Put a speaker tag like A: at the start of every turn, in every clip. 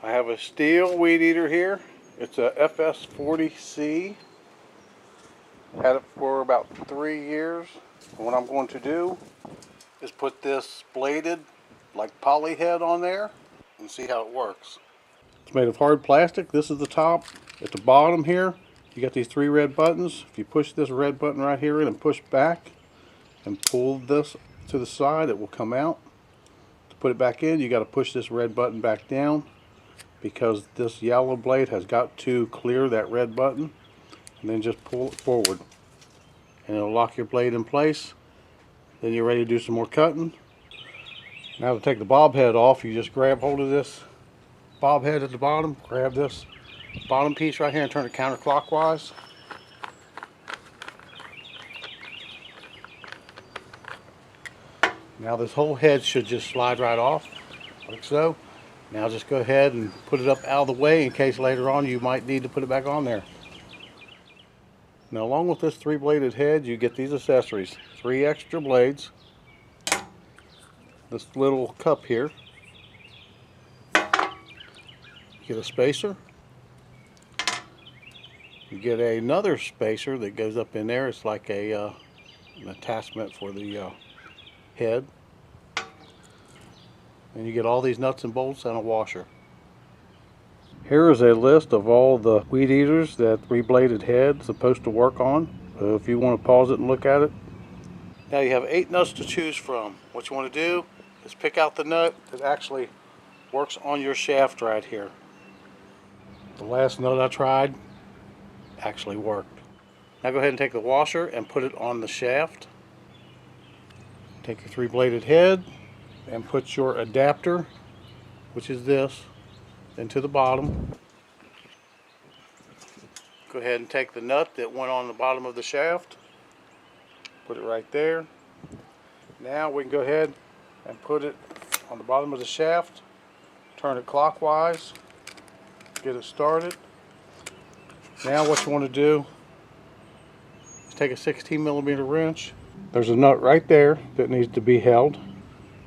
A: I have a Stihl weed eater here. It's a FS40C. Had it for about 3 years. And what I'm going to do is put this bladed like poly head on there and see how it works. It's made of hard plastic. This is the top. At the bottom here, you got these 3 red buttons. If you push this red button right here in and push back and pull this to the side, it will come out. To put it back in, you got to push this red button back down, because this yellow blade has got to clear that red button, and then just pull it forward and it'll lock your blade in place. Then you're ready to do some more cutting. Now to take the bob head off, you just grab hold of this bob head at the bottom, grab this bottom piece right here and turn it counterclockwise. Now this whole head should just slide right off, like so. Now just go ahead and put it up out of the way in case later on you might need to put it back on there. Now along with this 3-bladed head, you get these accessories. 3 extra blades. This little cup here. You get a spacer. You get another spacer that goes up in there. It's like an attachment for the head. And you get all these nuts and bolts and a washer. Here is a list of all the weed eaters that 3-bladed head is supposed to work on. So if you want to pause it and look at it. Now you have 8 nuts to choose from. What you want to do is pick out the nut that actually works on your shaft right here. The last nut I tried actually worked. Now go ahead and take the washer and put it on the shaft. Take your 3-bladed head and put your adapter, which is this, into the bottom. Go ahead and take the nut that went on the bottom of the shaft, put it right there. Now we can go ahead and put it on the bottom of the shaft, turn it clockwise, get it started. Now what you want to do is take a 16mm wrench. There's a nut right there that needs to be held.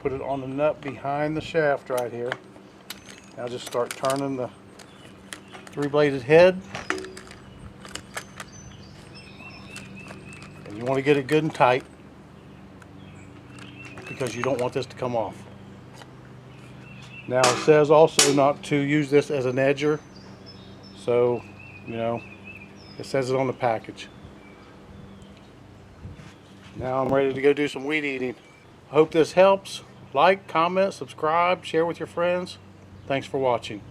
A: Put it on the nut behind the shaft right here. Now just start turning the 3-bladed head. And you want to get it good and tight, because you don't want this to come off. Now it says also not to use this as an edger. So, you know, it says it on the package. Now I'm ready to go do some weed eating. I hope this helps. Like, comment, subscribe, share with your friends. Thanks for watching.